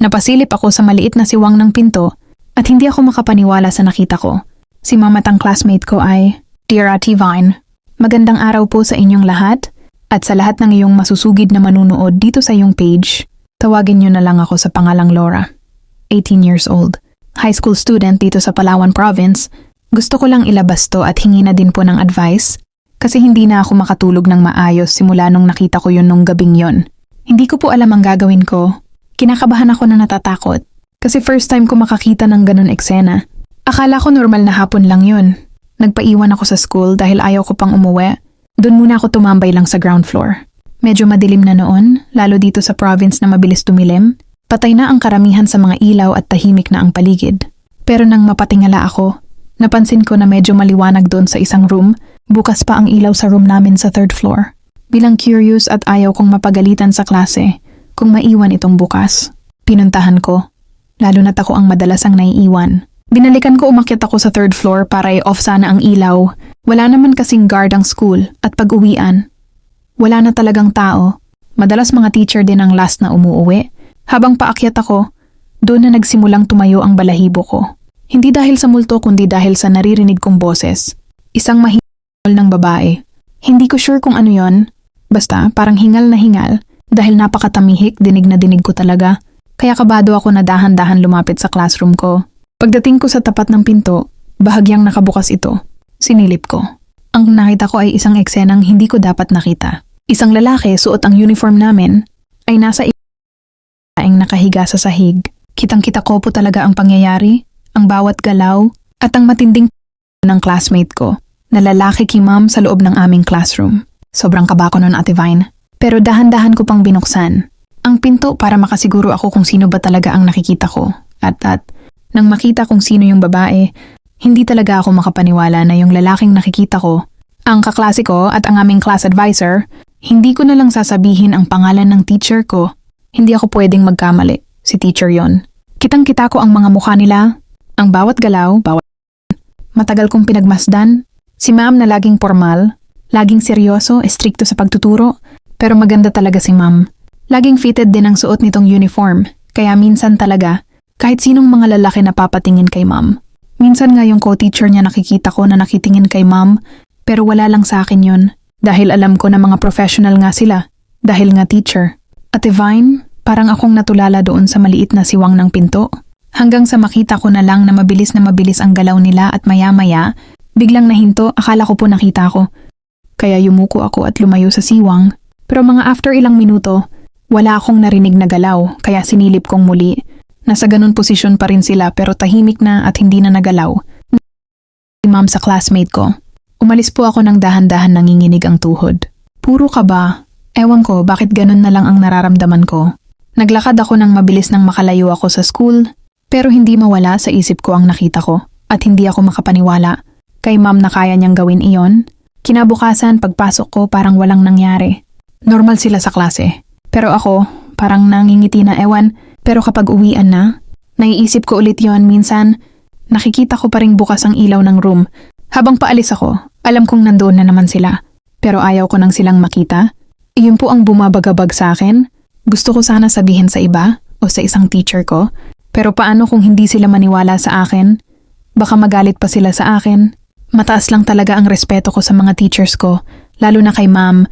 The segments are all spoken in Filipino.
Napasilip ako sa maliit na siwang ng pinto at hindi ako makapaniwala sa nakita ko. Si Mama at ang classmate ko ay, Dear Ate Vine, magandang araw po sa inyong lahat at sa lahat ng iyong masusugid na manunood dito sa iyong page. Tawagin niyo na lang ako sa pangalang Laura. 18 years old. High school student dito sa Palawan Province. Gusto ko lang ilabas to at hingi na din po ng advice kasi hindi na ako makatulog ng maayos simula nung nakita ko yun nung gabing yon. Hindi ko po alam ang gagawin ko. Kinakabahan ako na natatakot kasi first time ko makakita ng ganun eksena. Akala ko normal na hapon lang yun. Nagpaiwan ako sa school dahil ayaw ko pang umuwi. Doon muna ako tumambay lang sa ground floor. Medyo madilim na noon, lalo dito sa province na mabilis tumilim. Patay na ang karamihan sa mga ilaw at tahimik na ang paligid. Pero nang mapatingala ako, napansin ko na medyo maliwanag doon sa isang room. Bukas pa ang ilaw sa room namin sa 3rd floor. Bilang curious at ayaw kong mapagalitan sa klase kung maiwan itong bukas. Pinuntahan ko, lalo na't ako ang madalas ang naiiwan. Binalikan ko umakyat ako sa 3rd floor para i-off sana ang ilaw. Wala naman kasing guard ang school at pag-uwian. Wala na talagang tao. Madalas mga teacher din ang last na umuuwi. Habang paakyat ako, doon na nagsimulang tumayo ang balahibo ko. Hindi dahil sa multo kundi dahil sa naririnig kong boses. Isang mahingal ng babae. Hindi ko sure kung ano yon. Basta parang hingal na hingal dahil napakatamihik, dinig na dinig ko talaga. Kaya kabado ako na dahan-dahan lumapit sa classroom ko. Pagdating ko sa tapat ng pinto, bahagyang nakabukas ito. Sinilip ko. Ang nakita ko ay isang eksenang hindi ko dapat nakita. Isang lalaki suot ang uniform namin ay nasa ang nakahiga sa sahig. Kitang-kita ko po talaga ang pangyayari, ang bawat galaw at ang matinding ng classmate ko na lalaki kimam sa loob ng aming classroom. Sobrang kaba ko noon, Ate Vine. Pero dahan-dahan ko pang binuksan ang pinto para makasiguro ako kung sino ba talaga ang nakikita ko. At nang makita kung sino yung babae, hindi talaga ako makapaniwala na yung lalaking nakikita ko, ang kaklase ko at ang aming class advisor. Hindi ko na lang sasabihin ang pangalan ng teacher ko. Hindi ako pwedeng magkamali. Si teacher yon. Kitang-kita ko ang mga mukha nila, ang bawat galaw, matagal kong pinagmasdan. Si ma'am na laging formal, laging seryoso, estrikto sa pagtuturo, pero maganda talaga si ma'am. Laging fitted din ang suot nitong uniform, kaya minsan talaga, kahit sinong mga lalaki napapatingin kay ma'am. Minsan nga yung co-teacher niya nakikita ko na nakitingin kay ma'am, pero wala lang sa akin yun. Dahil alam ko na mga professional nga sila, dahil nga teacher. Ate Vine, parang akong natulala doon sa maliit na siwang ng pinto. Hanggang sa makita ko na lang na mabilis ang galaw nila at maya-maya, biglang nahinto, akala ko po nakita ko. Kaya yumuko ako at lumayo sa siwang. Pero mga after ilang minuto, wala akong narinig na galaw, kaya sinilip kong muli. Nasa ganun posisyon pa rin sila pero tahimik na at hindi na nagalaw. Si ma'am sa classmate ko. Umalis po ako ng dahan-dahan nanginginig ang tuhod. Puro kaba. Ewan ko bakit ganun na lang ang nararamdaman ko. Naglakad ako ng mabilis nang makalayo ako sa school, pero hindi mawala sa isip ko ang nakita ko at hindi ako makapaniwala. Kay ma'am na kaya niyang gawin iyon. Kinabukasan pagpasok ko parang walang nangyari. Normal sila sa klase. Pero ako, parang nangingiti na ewan. Pero kapag uwian na, naiisip ko ulit yon minsan, nakikita ko pa ring bukas ang ilaw ng room. Habang paalis ako, alam kong nandoon na naman sila. Pero ayaw ko nang silang makita. Iyon po ang bumabagabag sa akin. Gusto ko sana sabihin sa iba o sa isang teacher ko. Pero paano kung hindi sila maniwala sa akin? Baka magalit pa sila sa akin. Mataas lang talaga ang respeto ko sa mga teachers ko, lalo na kay ma'am.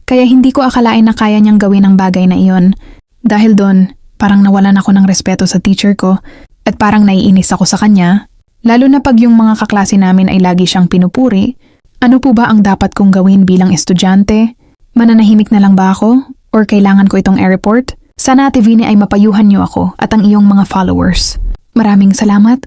Kaya hindi ko akalain na kaya niyang gawin ang bagay na iyon. Dahil doon, parang nawalan ako ng respeto sa teacher ko at parang naiinis ako sa kanya. Lalo na pag yung mga kaklase namin ay lagi siyang pinupuri. Ano po ba ang dapat kong gawin bilang estudyante? Mananahimik na lang ba ako? Or kailangan ko itong i-report? Sana Ate Vine ay mapayuhan niyo ako at ang iyong mga followers. Maraming salamat